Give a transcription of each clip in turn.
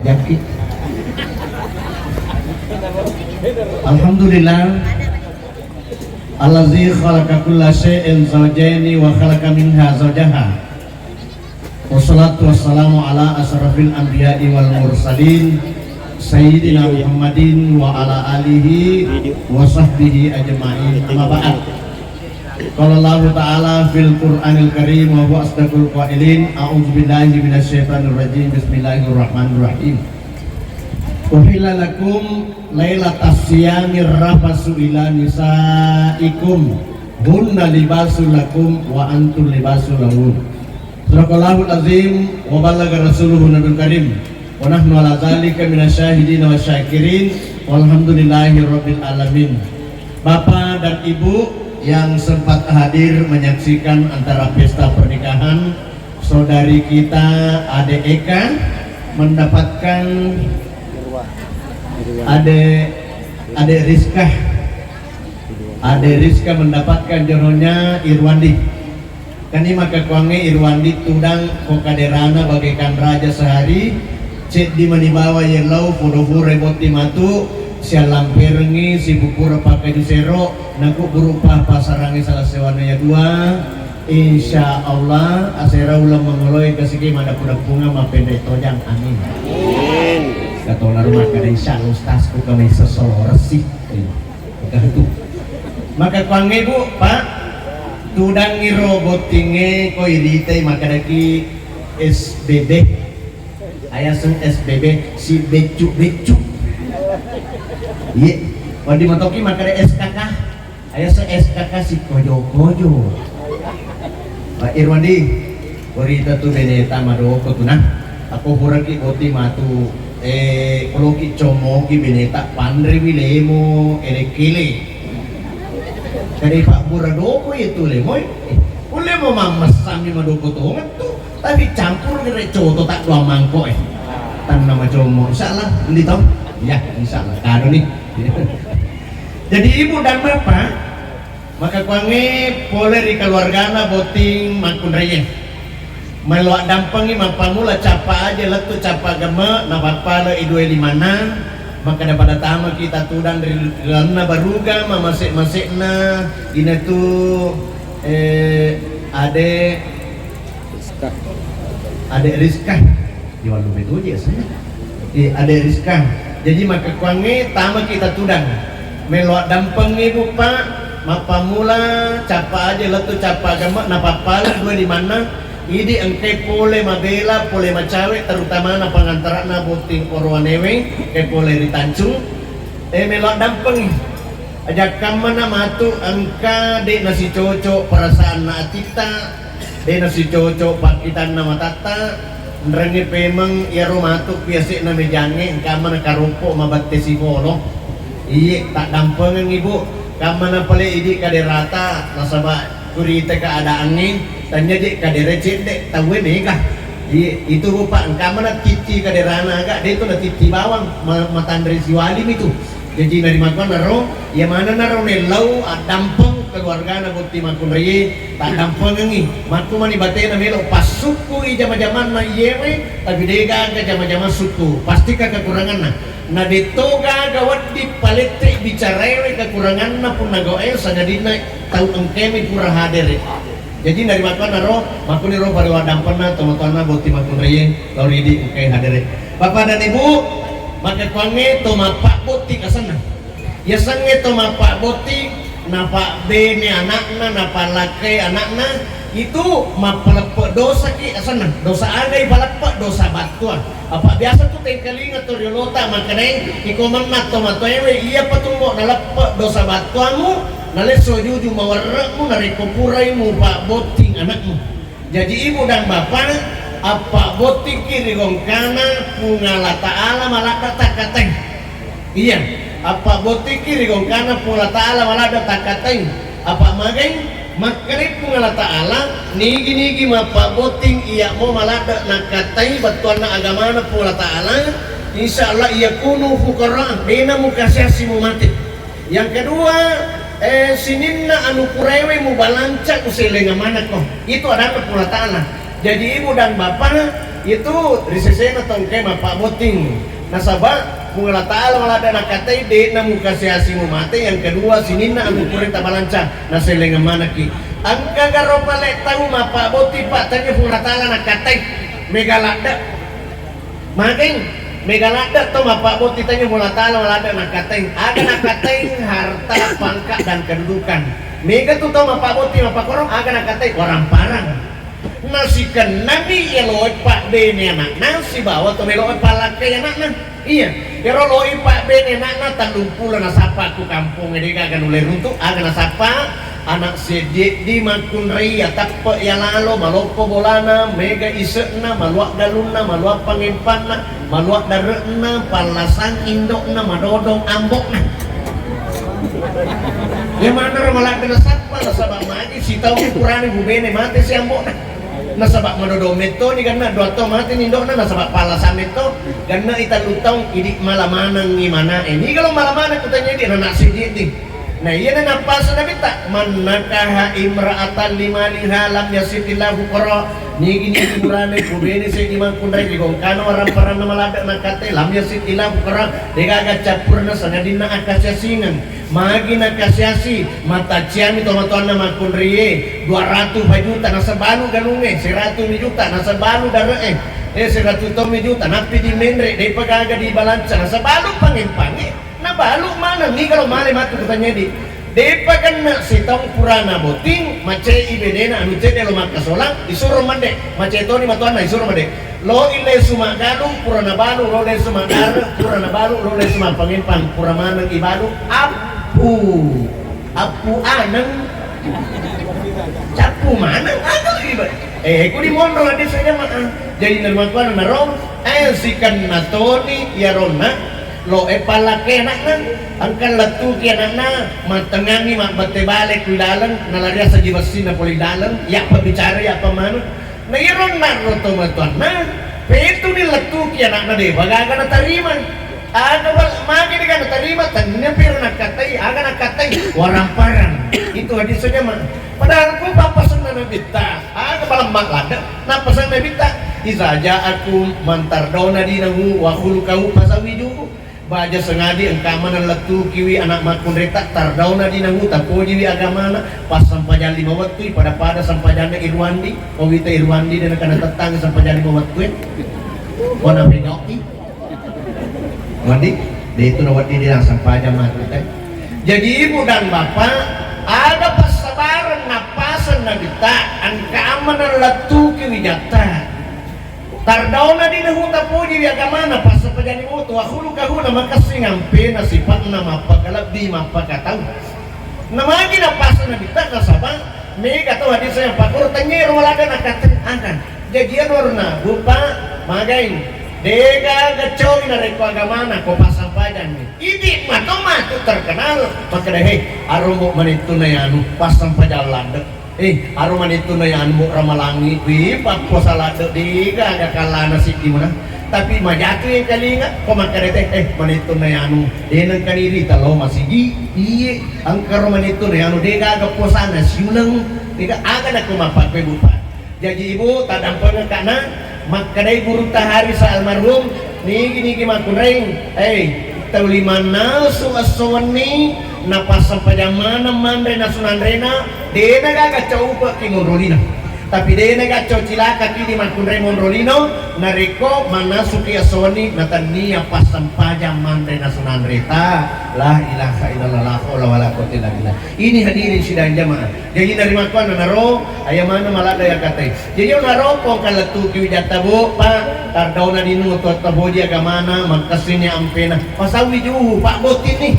Jaki. Alhamdulillah allazi khalaqa kulla syai'in zawjaini wa khalaqa minha zawjaha. Wassalatu wassalamu ala asrafil anbiya'i wal mursalin sayyidina Muhammadin wa ala alihi wa sahbihi ajma'in. Amma ba'd. Qala Allah ta'ala fil Qur'anil Karim wa huwa asdaqul qailin. A'udzu billahi minasyaitonir rajim. Bismillahirrahmanirrahim. Uhilla lakum lailatas siyamir rafasu ila nisaikum hunna libasul lakum wa antum libasul lahun. Sadaqallahul azim wa ballagha rasuluhu nabiyul karim wa nahnu ala dzalika minasyahidin wa syakirin walhamdulillahi rabbil alamin. Bapak dan Ibu yang sempat hadir menyaksikan antara pesta pernikahan saudari kita Ade Eka mendapatkan Ade Rizka mendapatkan jodohnya Irwandi. Kani maka kuange Irwandi tudang kokaderana bagaikan raja sehari cek di manibawa yelau fodo reboti matu sia lampirengi si bupura pakai jusero naku berupa pasarangi salah sewananya dua. Insya Allah asera ulang mengoloi kesiki mana pudak bunga mapendek tojang amin. Katolar maka dari salus-tasku kami sesoloresi itu. Maka kuange bu pak tudang robotinge koirite maka daki SBB ayasung SBB si becu iya wadi matoki maka ada SKK ayasung SKK si kojo Pak Irwandi korita tu beneta madoko tu nah aku huraki oti matu kalau ki como ki beneta pandri wilemo erekile dari Pak Buradoko itu lemoy boleh mau mamas sami madoko tu tapi campur kira coto tak dua mangkok tan nama como insyaallah ini tau ya insyaallah kado nih. Jadi ibu dan bapak maka kuange boleh di keluargana boting makun reye meluak dampengi mapamula capa aja letu capa gema na bapa le idue limana maka daripada tama kita tudang dari lana baruga masik-masikna ini tuh ade Rizka jual lu betul aja saya ade Rizka. Jadi maka kuange tama kita tudang meluak dampengi bupa mapamula capa aja letu capa agama napapala dua di mana ini engke pole mabela pole macawe terutama na pangantara na buting porwanewe ke pole ritancung meluak dampengi aja kamana matu angka de nasi cocok perasaan na atita de nasi cocok pakitan na matata nrengi pemeng ya romatuk biasa na mejange kamana karupo mabatte si polo iya tak dampengan ibu kamana pale idi kade rata nasaba kurita keadaannya tanya dik kade recet dek tahu nih kah itu rupa kamana titi kade rana agak dia itu na titi bawang matandri siwalim itu jadi dari makan naro ya mana naro nelau dampeng keluarga na bukti makun reye tak dampeng ngi maku mani batay na melo pasuku i jama-jaman na yewe tapi dega ka jama-jaman suku pasti ka kekurangan na dito gagawat di palete bicarewe kekurangan na pun nagawe sangadina tau engkeme pura hadir. Jadi dari makan naro makun niro pada wadampen na teman-teman na bukti makun reye lauri di engke hadir. Bapak dan ibu maka kuange to mapak boti kasana ya sange to mapak boti napa bene anakna napa laki anakna itu mapalepe dosa ki asana dosa ada ipalepe dosa batuan apa biasa tuh tengkeling atau riolota makanya ikoman nato matoewe iya patungo nalepe dosa batuanmu nale sojuju mawaremu narikopuraimu pak boting anakmu. Jadi ibu dan bapak apa boting kiri gongkana pungala ta'ala malaka takateng iya apa boting kiri gongkana pungala ta'ala malaka takateng apa mageng makanya pungala ta'ala nigi mapa boting iya mo malaka nakateng batuan na agama na pungala ta'ala insyaallah iya kunu fukara dina mukasasi mu mati. Yang kedua sininna anu kurewe mu balanca kuselenga mana kok itu ada pungala ta'ala. Jadi ibu dan bapak itu risesena tongke Pak Boting nasabah mula ta'ala wala ada nakatai de na muka siasi mo mate yang kedua sinina ang kurita balanca na selenga manaki ang kagaro pala tahu Pak Boti Pak tanya mula ta'ala nakatai megalada making megalada to Pak Boti tanya mula ta'ala wala ada nakatai harta pangkat dan kedudukan mega tu to Pak Boti Pak Korong aga nakatai orang parang nasi kenani eloi Pak Bene anak nasi bawa to meloi palake anak iya pero loi Pak Bene anak talumpulan nasapa ku kampung ini kagak nulai runtuh aga nasapa anak sedek di makun ria tape ya lalo maloko bolana mega isekna maluak galuna maluak pangimpanna maluak darekna palasan indokna madodong ambokna ya mana malah kena sapa nasabak magi si tau kurane Bu Bene mati si ambokna nasabak madodong neto ni karena dua to mati indokna nasabak palasan neto karena ita lutong idik malamanang gimana ini kalau malamanang kutanya di anak sedek di nah iya na napasa na bita man nakaha imra'atan limali halam yasitillahu qara nigi nigi murane kubeni sa imang kunray digong kano orang parang na malada nakate lam yasitillahu qara degaga capur na sa nadina akasyasingan magi nakasyasi mata ciami tomatuan na makunriye 200 juta nasa balu galunge 100 juta nasa balu dare 100 juta napi di menre de pagaga di balansa nasa balu pangimpangi na balu mana ni kalau male matu katanya di depa kan na si tong purana boting mace ibedena anu teh lo makasolang disuruh mande mace to ni matuan na disuruh mande lo ile sumagalu purana balu lo le sumagalu purana balu lo le suma pangimpang puramana ibalu apu anang capu mana agak iba ku di mondro ade saya mah jadi nermatuan na ro sikan natoni ya rona lo palake anakna angkan latu ki anakna matengangi mak bate balik ku dalang nalaria sa jibasin na poli dalang ya pabicara ya pamano na iron na roto matuan na petu ni latu ki anakna de bagaga na tarima aga wal magi de kana tarima tanya pir nakatai aga nakatai warang parang itu hadis saja mah padahal ku papasan na bita aga balang maklada na pasan na bita izaja aku mantar dona dinahu wa khulukahu pasawiju baja sengadi engkama na latu kiwi anak makun retak tardauna dinahu tapo jiwi agamana pas sampajan 5 waktu pada sampajana Irwandi Owita Irwandi dan kana tetang sampajan 5 waktu wana pengoki Wandi de itu nawati dia sampajan mah teh jadi ibu dan bapak ada pasabaran napasan na bita engkama na latu kiwi jata tardauna dinahu tapo jiwi agamana pas sampajani mo tu akhulu kahuna makasih ngampe na sifat na mapakalabdi mapakataw namagi na pasa na bita na sabang may kataw hadis saya pakur tanyero walaga nakatanakan jadi warna bupa magain dega gacoy na reko agamana ko pasampajan ni idi matu terkenal makadahe arumo manito na yanu pasampajan landa aruman itu na yan mo ramalangi papo salado di ka kalana siki mo na tapi majatu yung kalinga kumakarete manito na yan nang kaniri talo masigi iye ang karuman itu na yan di ka agaposan na siulang di ka aga na kumapagpay bupa jadi ibu tadampan ka na magkaday burong tahari sa almarhum nigi makunring tauliman nasu asuan ni napasang pajamana mandre nasunan rena de nagagacau pa kingonrolino tapi de nagacau cilaka kini makunre monrolino nariko manasuki asoni natania pasang pajam mandre nasunan reta la ilaha illallah wala quwwata illa billah ini hadirin sidang jamaah jadi dari makuan naro ayamana malada ya katai jadi naro kong kalatu kiwijata bu pak tardauna dinu to taboji agamana makasihnya ampena pasawi juhu Pak Botin nih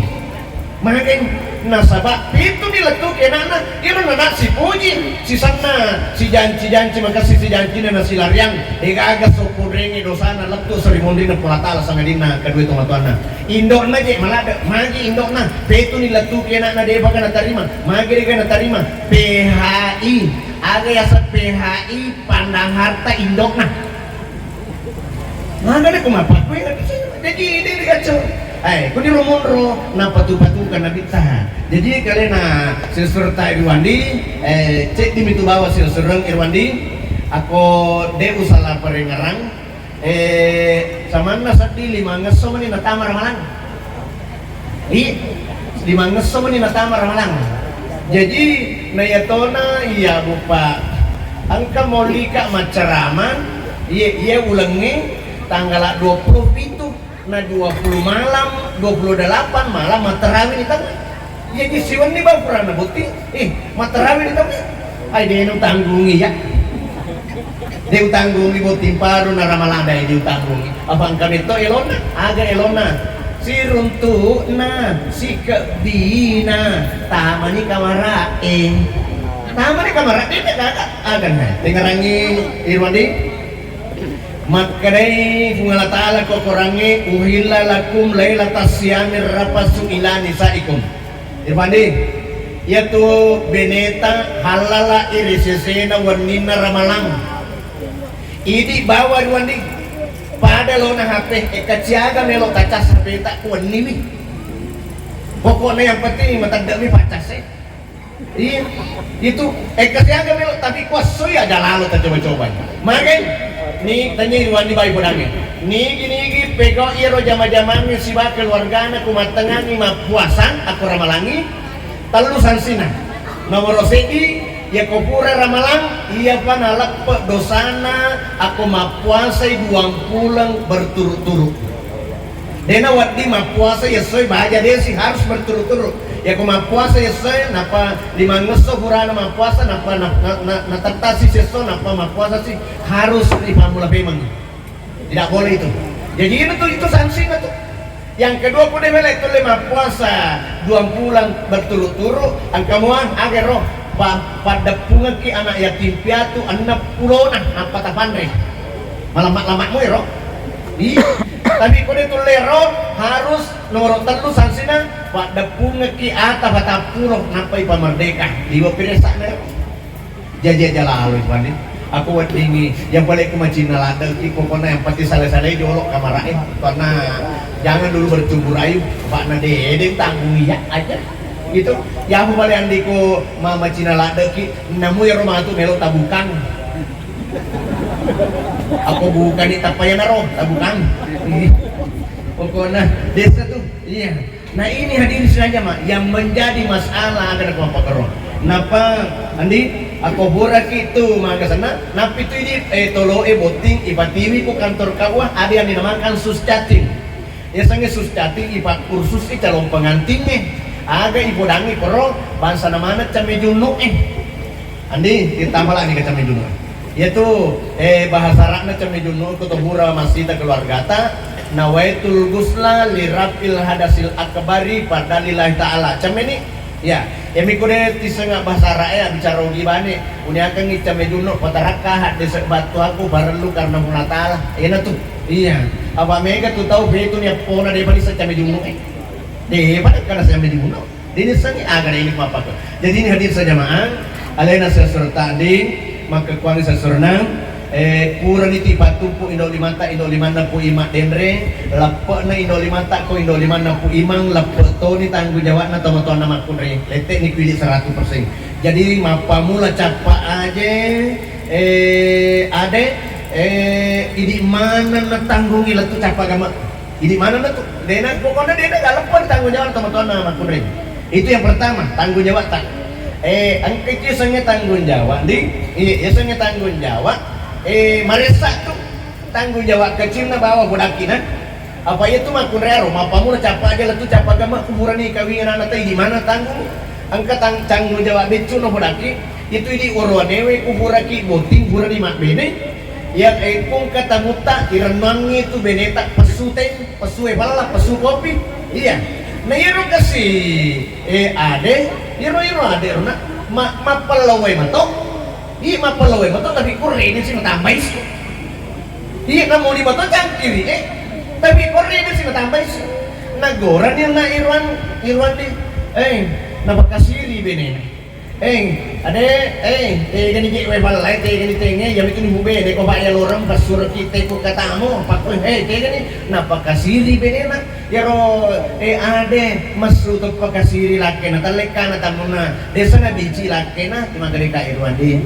makin nasabak itu diletuk enana iron anak si puji si sana si janji makasih si janji na si laryang aga sopunrengi dosana letuk serimundi na pulatala sangadina kedua tomatuana indok na je malada magi indok na itu diletuk enana de baga na tarima magi de na tarima PHI aga yasa PHI pandang harta indok na maga de kumapa jadi ini dikacau kuni rumundro na patu-patukan na bitahan jadi kalian na silsurta Irwandi cek di mitu bawa silsurang Irwandi Ako de usala parengarang samana sati 5 ngeso man ni natama ramalang. I 5 ngeso man ni natama ramalang. Jadi nayatona iya bupa angka molika macaraman iya ulangi tanggal 27 na 20 malam 28 malam materawin itu iya di siwan ni bang pernah bukti materawin itu ay dia nung tanggungi ya dia tanggungi buat timparu na ramalanda dia tanggungi abang kami to elona aga elona si runtu na si kebina tamani kamarain tamani kamarain dia kagak agan na dengarangi irwandi makadai fungala ta'ala ko korangi uhilla lakum lailatas siyamir rapasu ila nisaikum irwandi yaitu beneta halala irisisena warnina ramalang idi bawa irwandi pada lo na HP kaciaga melo tacas HP tak kuan nimi pokoknya yang penting matanda mi pacas iya itu kaciaga melo tapi kuasoy ada lalu tak coba-coba makin ni tanya Irwan di bayi podangnya ni gini pego iro jama-jamanya si bakal keluargana kumatengan ni mapuasan aku ramalangi talusan sina nomor segi ya kopura ramalang iya panalak dosana aku mapuasai 2 pulang berturut-turut dena wadi mapuasa ya soy bahagia dia sih harus berturut-turut ya aku mapuasa ya soy napa 5 ngeso purana mapuasa napa na tertasi seso napa mapuasa sih harus dipamula memang tidak boleh itu jadi itu sanksinya tuh yang kedua kude bela itu 5 puasa 2 bulan berturut-turut angkamuan agar roh pada punga ki anak yatim piatu anak pulona apa tapandre malamak-lamakmu ya roh tapi kode itu lero harus nomor telu sansina pada punga ki ata bata puro napai pamerdeka di bopiresa na jaja jala lalu pandit aku wat dingi yang balik ke Macina lada ki pokoknya yang pasti sale-sale jolok kamarain karena jangan dulu bercumbu rayu pak na dede tanggung iya aja gitu ya aku balik andiko mama Cina lada ki namu ya rumah tu melo tabukan aku bukan di tapayan roh tabukan pokoknya desa tuh iya nah ini hadirin saja mak yang menjadi masalah agar aku apa roh napa andi aku burak itu maka sana napi itu ini tolo boting ibatiwi ku kantor kawah ada yang dinamakan suscating ya sange suscating ibat kursus calon pengantinnya aga ibu dangi koro bangsa namanya camejunu andi ditambah lagi ke camejunu yaitu bahasa Arabnya camejunu kutubura masih keluarga ta nawaitul gusla lirafil hadasil akbari pada lillahi ta'ala cameni ya mikode tisengah bahasa Arab bicara gimana unia akan camejunu pataraka di batu aku barelu karena mula ta'ala iya tuh iya apa mega tuh tahu betul ya pona dari bani camejunu pada karena saya dibunuh ini sangi agar ini apa tuh jadi ini hadir saja jamaah alena sesuatu tadi maka kuali sesurna kurang iti patumpu indo limanta pu imak denre lepek na indo limanta ko indo limana pu imang lepek to ni tanggung jawab na tomaton nama kunre letek ni kuili 100% jadi mapa mula capa aja ade ini mana na tanggungi letu capa gama ini mana na tuh dena pokoknya dena gak lepas tanggung jawab teman-teman sama kunring itu yang pertama tanggung jawab tak angkat kisahnya tanggung jawab di kisahnya tanggung jawab marisa tuh tanggung jawab kecil na bawa budakina apa itu mah kunrero mapamu capa aja letu capa gama kuburan ni kawingan anak teh di mana tanggung angkat tanggung jawab becu no budaki itu di urwanewe kuburaki boting buran di mak bene yang kung kata muta irenangi itu beneta pesu teh pesu bala pesu kopi iya nah iro kasih ade iro ade rona ma pelawai matok iya ma pelawai matok tapi kurene sih tambais iya kamu di matok cangkiri tapi kurene sih tambais nagoran yang na irwan di na bakasiri benena ade gani je we balai gani tenge ya bikin bube de ko baya lorang basur kita ku katamu pakoi gani napa kasiri benena ya ro ade masru to pakasiri lakena talekana tamuna desa na biji lakena timagari ka irwandi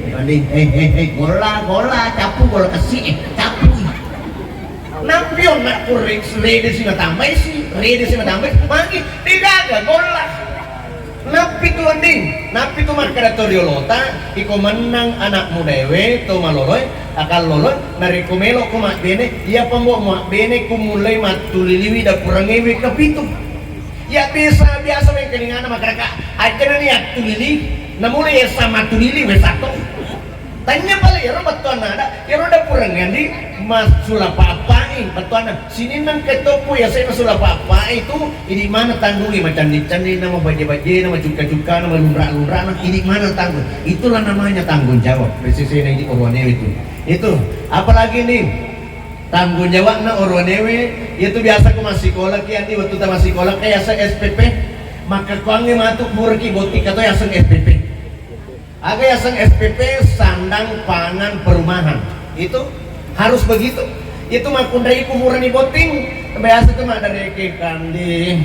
gola capu gola kasih capu nampion nak kurik rede sing tambah magi tidak gola napi tu markadatorio lota iko menang anak mudewe to maloloy akal loloy nariko melo ko mak bene iya pambo mak bene kumulay matuliliwi da kurangewe kapitu ya biasa may kalingana makaraka aja na niya tulili namulay ya sama tulili we sato tanya pala yaro batuan ada yaro da kurangandi mas sulapapain batuan sini nang ketopo ya saya sulapapain itu ini mana tanggungi macam candi nama baje-baje nama cuka-cuka nama lumrah-lumrah ini mana tanggung itulah namanya tanggung jawab presisinya ini Orwanewe itu apalagi nih tanggung jawab na Orwanewe itu biasa ku masih sekolah kian di waktu ta masih sekolah kayak sa SPP maka kuangi matuk burki botik atau ya sang SPP aga yang SPP sandang pangan perumahan itu harus begitu itu mah kundai kumuran di boting biasa tuh mah dari kandi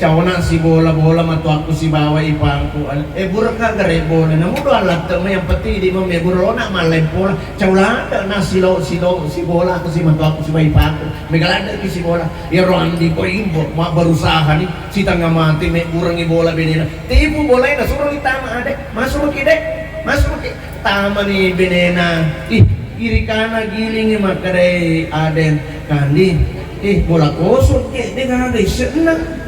cawana si bola matu aku si bawa ipangku burka gare bola namu do alat teu yang penting di mah burona malem bola caulada na si bola aku si matu aku si bawa ipangku megalada ki si bola ya roandi ko imbo mah berusaha nih si tangga mati me urangi bola benena tipu bola na suruh ditama ade masuk ki tama ni benena kiri kana giling makare aden kandi bola kosong ke dengan ada senang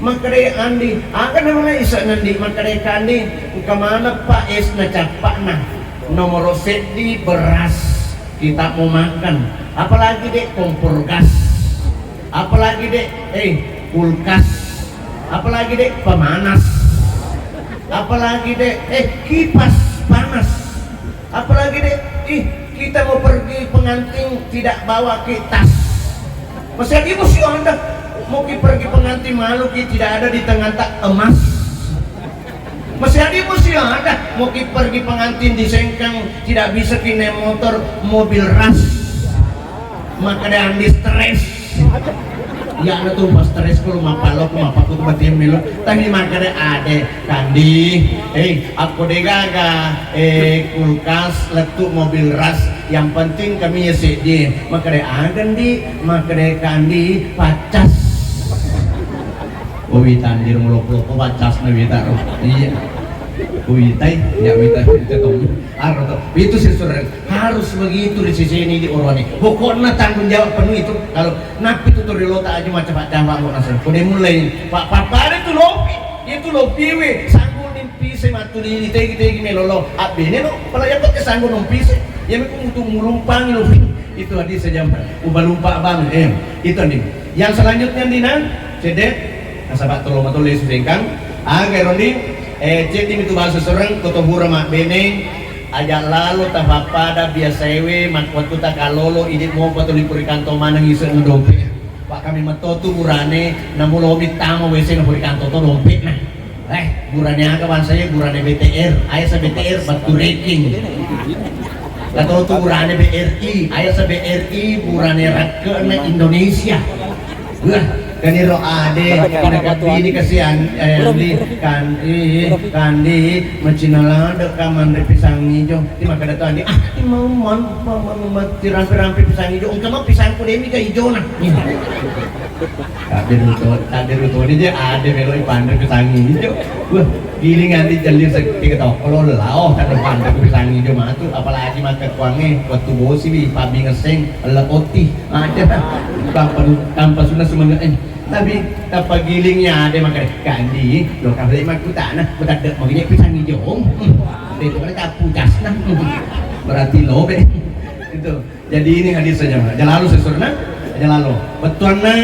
makare andi akan namanya isa nandi makare kandi kemana pak es na capak nah nomor di beras kita mau makan apalagi dek kompor gas apalagi dek kulkas apalagi dek pemanas apalagi dek kipas panas apalagi dek kita mau pergi pengantin tidak bawa tas masih ada ibu sih anda mau pergi pengantin malu tidak ada di tengah tak emas masih ada ibu sih ada mau pergi pengantin di sengkang tidak bisa kini motor mobil ras maka ada andi stres ya ada tuh pas stres kalau mapalok mapaku tuh batin milo tapi makanya ada kandi aku degaga kulkas letuk mobil ras yang penting kami yesedi makanya agan di makanya kandi pacas witandir muluk-muluk pacas na wita iya witai ya wita itu tuh itu sesuatu harus begitu di sisi ini di Orwane pokoknya tanggung jawab penuh itu kalau napi itu tuh dilota aja macam-macam mau nasib udah mulai pak ada tuh lopi we sanggup nimpi sematu ini tegi melolo abene no kalau yang pakai sanggup nimpi ya mereka untuk melumpang lopi itu hadis saja ubalumpa bang itu nih yang selanjutnya dina cedek sahabat tolong tulis singkang agar Roni jadi itu bahasa serang kotobura mak bene aja lalu tambah pada biasa ewe mak waktu tak kalolo ini mau patuli puri kanto mana ngisi ngedompe pak kami metotu burane namu lobi tamu wc ngepuri kanto to dompe nah burane aga ban saya burane BTR ayah sa BTR batu ranking atau tu burane BRI ayah sa BRI burane rakyat Indonesia kani ro ade dekat ini kasihan di kandi macinala deka mandre pisang hijau di maka datang di mau mati rampe pisang hijau ungkap mah pisang kudemi ka hijau nah kader itu dia ade meloi pandre pisang hijau wah giling nanti jalir seperti ketok kalau lah tak pandre pisang hijau mah tuh apalagi makan kuange waktu bosi bi pabi ngeseng lekoti ada tanpa sunnah semuanya tapi apa gilingnya ada makan kandi lo kabel emang kutana kutak dek makanya pisang hijau itu kan kapu jasna berarti lo be itu jadi ini hadis saja jalalu sesurna jalalu betuanna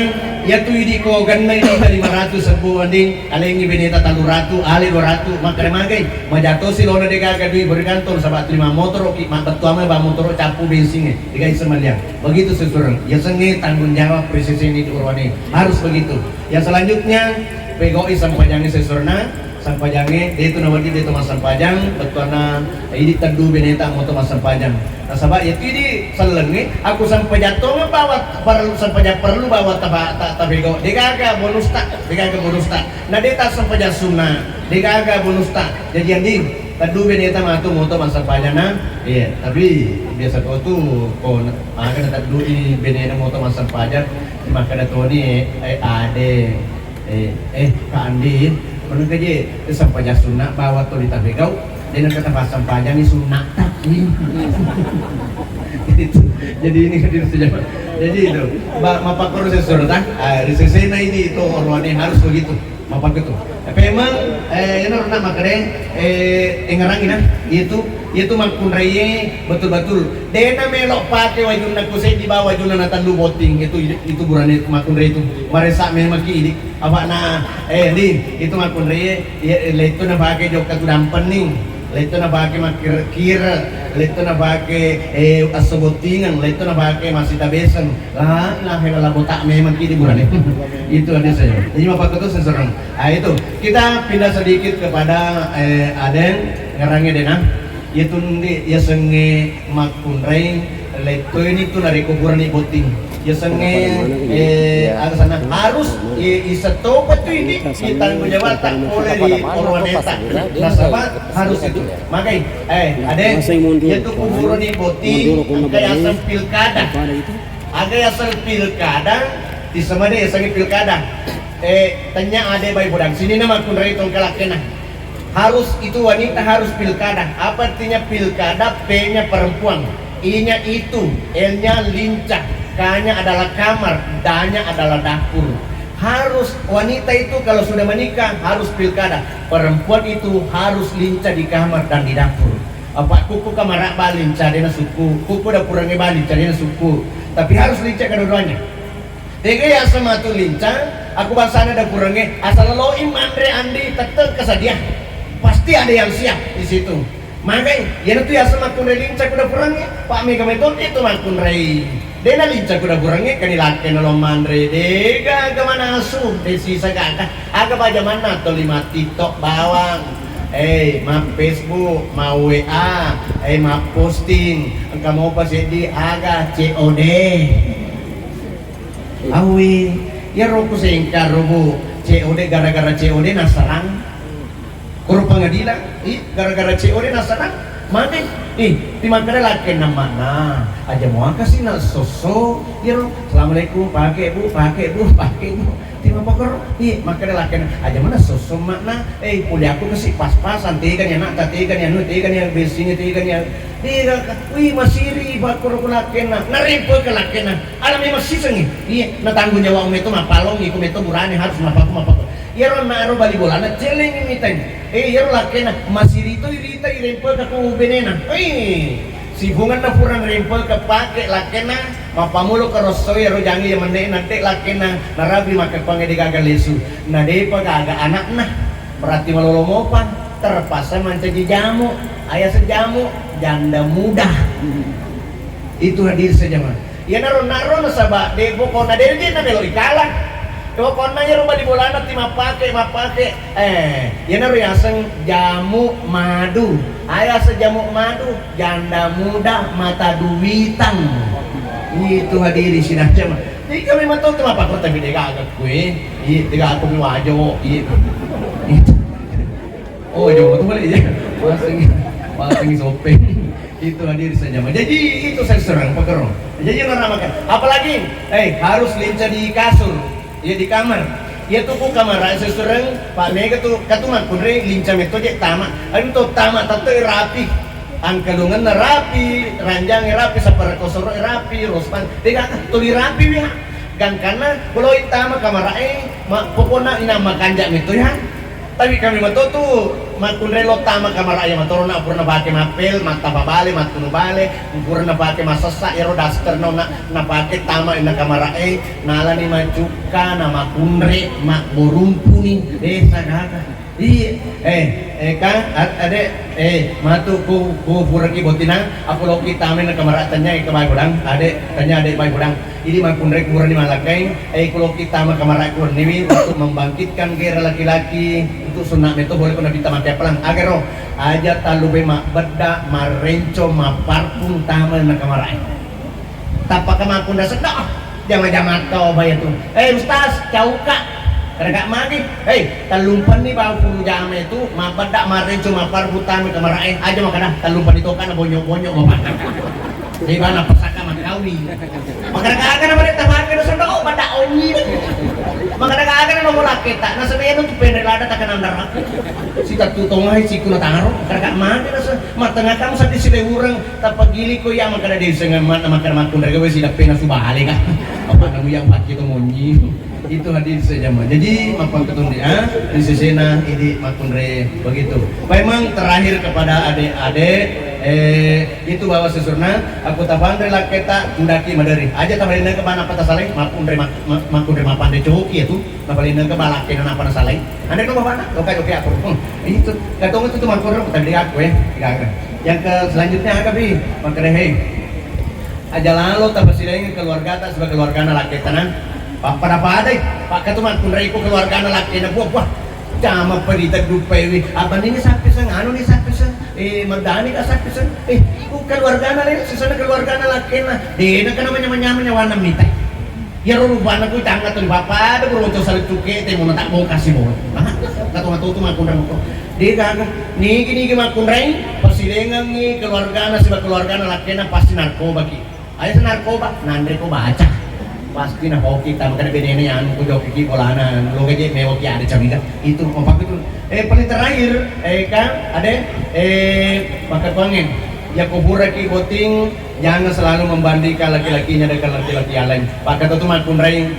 ya tu idi ko ganna ini 500 sebu anding alengi beneta 300 ale 200 makare magai majato si lona de gaga dui berkantor sabat 5 motor oki mak betuama ba motor capu bensinnya digai semaliang begitu sesurna ya sengi tanggung jawab presisi ini di Orwane harus begitu yang selanjutnya PGOI sampai jangan sesurna sampajange dia itu nawadi dia mas sampajang betulna ini teduh beneta mau mas sampajang nah sabab itu di selenge aku sampajatong bawa perlu sampajang perlu bawa tabego dia kagak bonus tak nah dia tak sampajang sunnah dia kagak bonus tak jadi yang di teduh beneta matu mau mas sampajang nah iya tapi biasa kau tuh kau akan teduh ini beneta mau mas sampajang maka ada tuh ni ade Kak Andi mana kerja sampajang sunnah bawa tu di tabegau dia nak kata bahasa sampajang ni sunnah tak jadi ini hadir sejaman jadi itu mapak perlu sesuatu tak risesena ini itu orang ini harus begitu mapak itu memang ini orang makanya ngarang ini itu makun raya betul-betul dena melok pakai wajun nak kusai di bawah wajun natan lu voting itu buran itu makun raya itu maresa memang kiri apa na itu makun raya itu na pakai jok katu dampening itu na pakai makir kira itu na pakai asobotingan itu na pakai masih tabesan lah hela botak memang kiri buran itu ada saya jadi mapak itu seserang itu kita pindah sedikit kepada Aden ngarangnya dena itu nanti ya senge makun rai leto ini tuh dari kuburan ibuting ya senge ada sana harus isa tobat tuh ini ditanggung jawab tak boleh di orwaneta nasabah harus itu makanya ada itu kuburan ibuting kayak asal pilkada ada asal pilkada di sama deh asal pilkada tanya ada bayi bodang sini nama makun rai tongkalak kena harus itu wanita harus pilkada apa artinya pilkada P-nya perempuan I-nya itu L-nya lincah K-nya adalah kamar D-nya adalah dapur harus wanita itu kalau sudah menikah harus pilkada perempuan itu harus lincah di kamar dan di dapur apa kuku kamar apa lincah dena suku kuku dapurnya bali dena suku tapi harus lincah kedua-duanya Dega ya sama tu lincah aku bahasana dapurnya asal lo imandre andi tetep kesadiah pasti ada yang siap di situ. Makanya, ya itu ya semakun rei lincah kuda kurangnya. Pak Mega Meton itu makun rei. Dena lincah kuda kurangnya kan dilakukan noloman rei. Dega kemana asuh? Desisa kakak. Agak aja mana tuh 5 TikTok bawang. Map Facebook, mau WA, map posting. Engkau mau pas di agak COD. Awi, ya roku singkar rubu. COD gara-gara COD nasarang. Kurang pengadilan, gara-gara COD nasaran, mana? Di mana laki nama aja mau kasih nak sosok, ya assalamualaikum, pakai bu, di mana kor? Makanya laki aja mana sosok makna, kuliah aku kasih pas-pasan, tiga ya nak, tiga ya nu, tiga ya besinya, tiga ya, masih riba kurang laki naripo ke laki alamnya masih sengi, tanggung jawab itu mah palong, itu burani harus mapaku. Yaron na aro bali bola na celeng ini tanya. Yaro lakena masih itu irita irempel ke kubenena. Si bungan na purang rempel ke pake lakena mapamulo ke rosoy yaro jangi yang mende nanti lakena narabi maka pange digagal lesu. Na depa kaga anak nah berarti malolo mopan terpaksa mancaji jamu ayah sejamu janda muda. Itu hadir saja mah. Ya naro na sabak depo kona dede na belo ikalah. Kalau konanya rumah di bola nanti mapake, ya naruh yaseng jamu madu, ayah sejamu madu, janda muda mata duitan, itu hadiri sini aja mah. Jadi kami mantau tuh apa kota gede agak kue, tiga aku wajo, oh jauh tuh boleh ya, masing sopeng. Itu hadir saja mah. Jadi itu saya serang pekerong. Jadi orang makan. Apalagi, harus lincah di kasur. Ya di kamar, ya tuh kamar saya sereng Pak Mega tuh katuman kunre lincah metode tama, aduh tuh tama tato rapi, angkalungan rapi, ranjang rapi, sapar kosoro rapi, rospan, tiga tuh rapi ya, kan karena kalau tama kamar pokoknya inama kanjak itu ya, tapi kami matu tuh makunre lo tama kamar ayam matorona purna pakai mapel, mata babale, matunu bale, purna pakai masasa, ero daster no na pakai tama ina kamar nala ni macuka, nama kunre, mak borumpuni, desa gaga. Kan ade matu ku puraki botina aku loki tamen kamaratannya ke bayi budang ade tanya ade bayi budang ini mah kunrek murni malakai ku loki tama kamarak kurniwi untuk membangkitkan gairah laki-laki untuk sunat itu boleh kena bita mati pelang agero aja talube mak beda marenco ma parfum tamen na kamarai tapak kemakunda sedok jangan tau bayar tuh ustaz cauka Karena magi, talumpan ni bang puluh jam itu, mapadak marin cuma parbutan kemarain aja makanya talumpan itu kan bonyok-bonyok mapan. Di mana pesaka makawi. Makanya kagak nama dia tahan kena sudah oh pada onyi. Makanya kagak nama bola kita, nah sebenarnya itu penelada tak kena darah. Si tak tutong ay si kuna tangaro, karena magi nasa matengah kamu saat disini urang tapagili ko ya makanya dia sengaja makanya makun mereka wes tidak pernah subahali kan. Apa namu yang pakai itu monyi. Itu hadir sejaman. Jadi mapang ketundia di sesena ini makunre begitu. Memang terakhir kepada adik-adik itu bawa sesurna aku tabang rela kita undaki madari aja tabalina ke mana pata saleh makunre mapan de cuki itu tabalina ke balake na apa saleh anda ke mana oke aku itu katong itu cuma kurang tadi aku ya yang ke selanjutnya ada bi makanya aja lalu tabasileng keluarga ta sebagai keluarga laki tanan pada Pak Ketuman pun reko keluarga laki na buah jama perita dupewi apa ini sampai anu nih sampai magdani ka sampai keluarga na lain sesana keluarga na laki na na ka naman nyaman warna mita ya rubana ko tangga to papa ada beruntung salit cuke te mo tak mau kasih mo katu makundang ko di ka ni gini makundang pasilengan ni keluarga na siba keluarga na laki na pasti narkoba ki ayo sa narkoba nandre ko baca pasti nah hoki kita makanya bedanya yang aku jauh kiki polana lo aja mewah ya ada camiga itu kompak itu paling terakhir kan ada maka pengen ya kubur ki boting jangan selalu membandingkan laki-lakinya dengan laki-laki yang lain pakai tuh mah kunraing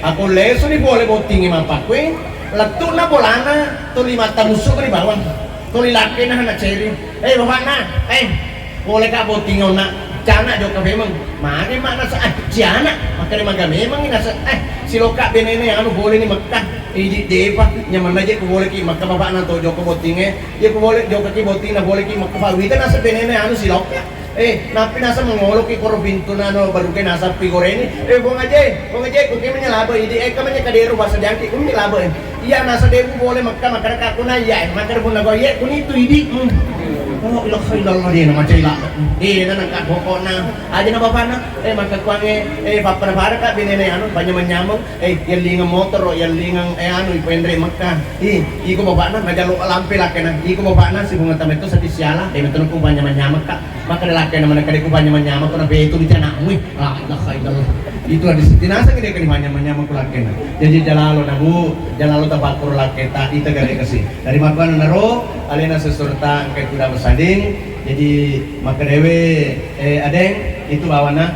aku lesu nih boleh boting emang pakwe letu na bolana tuh 5 tamusuk di bawah tuh laki nah anak ceri bapak na boleh kak boting ona Cana jauh memang, mana mana saat Cana, makanya maga memang ini nasa si loka benene yang anu boleh ni Mekah, iji depa nyaman aja ku boleh ki Mekah bapak nanto joko botingnya, ya ku boleh joko ki boting na boleh ki Mekah pawita nasa benene anu si loka, napi nasa mengolok ki koro pintu nano baru ke nasa pigore ini, bong aja, ku kemanya laba iji, kamanya kaderu bahasa jangki, ku laba iya nasa debu boleh Mekah makanya kakuna ya, makanya pun nago ya, ku itu idi. Oh, ilah dia nama cila. Dia nak pokok na. Aja na bapak na. Maka kuange papa na para ka binene anu banyak menyamung. Yang lingang motor, yang lingang anu ipendre Mekah. Iko bapak na najalo lampe laki na. Iko bapak na si bunga tamet itu sati siala. Dia menurut ku banyak menyamung kak. Maka laki na mana kali ku banyak menyamung. Kena be itu bicara nak mui. Lah ilah. Itu ada setinasa kita kini banyak menyamung ku laki na. Jadi jalalo nabu, jalalo tabakur laki ta itu gari kasih. Dari makan naro, alena sesurta kayak kuda bersanding. Jadi maka dewe adeng itu bawana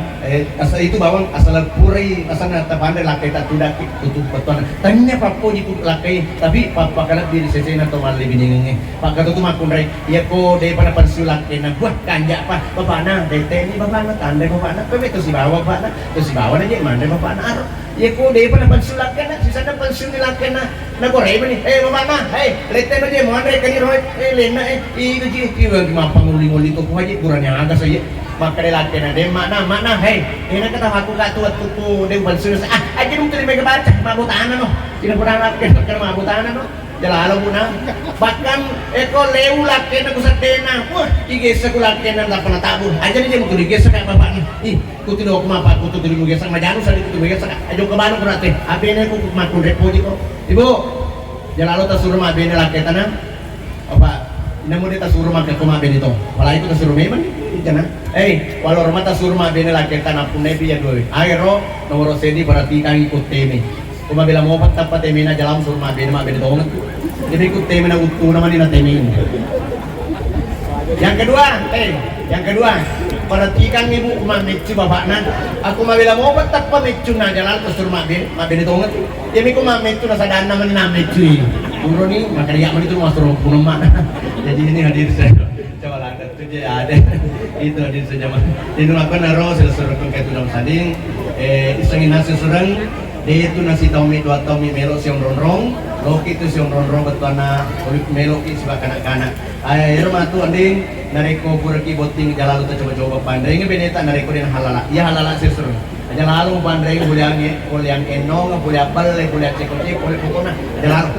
asal itu bawang asal puri asal na tapandai laki tak tudak tutup beton tanya papo itu laki tapi papa kana di sesena to mali bininge pak kata tu makun rai ya ko de pada pensiun laki na buat kanja apa bapak na dete ni bapak na tandai bapak na pe tu si bawa bapak na tu si bawa na je mandai bapak na aro ya ko de pada pensiun laki na sisa na pensiun laki na gore ni bapak na lete na je mandai kani roy lena i ji mapang nguli to ko haji kurangnya agak saya maka laki na de mana ini kata aku gak tuat tuku de pensiun aja dong terima kebaca mabutanan no tidak pernah laki na mabutanan no jalalo muna bahkan eko leu laki na kusadena wah igesa ku laki na la tabur aja dia mau digesa kayak bapak nih ku tidak aku mapa ku tuh dulu gesa majanu sari ku gesa aja ke banu kurate abene ku makun repoji kok ibu jalalo ta suruh abene laki tanah apa namun dia tak suruh makan koma abene to wala itu tak suruh memang jangan walau rumah tak suruh mah bene laki tanah pun nebi ya doi aero nomor sedi perhatikan ikut teme kuma bila mau pat teme na jalan suruh mah bene tongan jadi ikut teme na utu nama ni na teme yang kedua perhatikan ibu kuma mecu bapak na aku mah bila mau pat mecu na jalan ke suruh mah bene tongan jadi kuma mecu na sadana nama ni na mecu uro ni maka dia man itu masuk puno mana jadi ini hadir saya coba lanjut tuh ada itu hadir sejaman itu apa naro sesuatu kayak tulang sading isengin nasi surang Dia itu nasi taumi 2 taumi melok siang ronrong, loki itu siang ronrong betuana melok itu sebab kanak-kanak. Air matu anding nariko purki boting jalan tu coba-coba pandai nge beneta nariko din halala. Ya halala sisur. Aja lalu pandai boleh yang enong, boleh apel, boleh cekot-cekot, boleh pokoknya. Aja lalu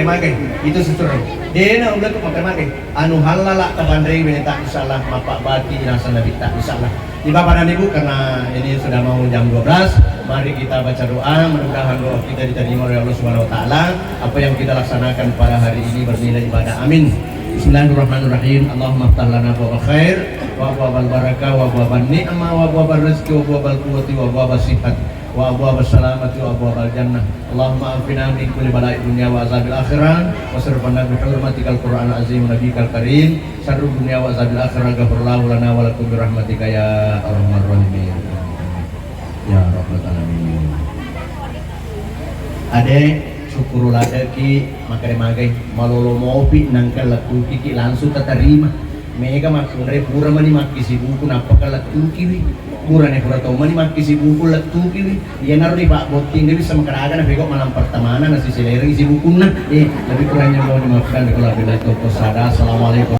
makai itu sisur. Dia na ulah tu makai. Anu halala ka pandai beneta insyaallah mapak bati nasa nabita insyaallah. Di Bapak dan Ibu, karena ini sudah mau jam 12, mari kita baca doa, mudah-mudahan doa kita diterima oleh Allah Subhanahu wa taala. Apa yang kita laksanakan pada hari ini bernilai ibadah. Amin. Bismillahirrahmanirrahim. Allahumma ftah lana abwaaba khair wa abwaabal barakah wa abwaabal ni'mah wa abwaabal rizqi wa abwaabal quwwati wa abwaabas sihat wa abwaabas salamati wa abwaabal jannah. Allahumma afina min kulli bala'i dunya wa azabil akhirah wa sirfana bi hurmatikal qur'anil azim wa nabiyikal karim syarrud dunya wa azabil akhirah ghafirlahu lana wa lakum bi rahmatika ya arhamar rahimin ya rabbal alamin. Ade syukur ladaki makai malolo mopi nangkal laku kiki langsung terima mega maksudnya pura mani makisi buku napa kalau kiwi pura nih pura tau mani makisi buku latu kiwi ya naruh di pak boting dia bisa makaragan tapi kok malam pertemanan nasi seleri isi buku lebih kurangnya mau dimaafkan kalau bila toko sada. Assalamualaikum.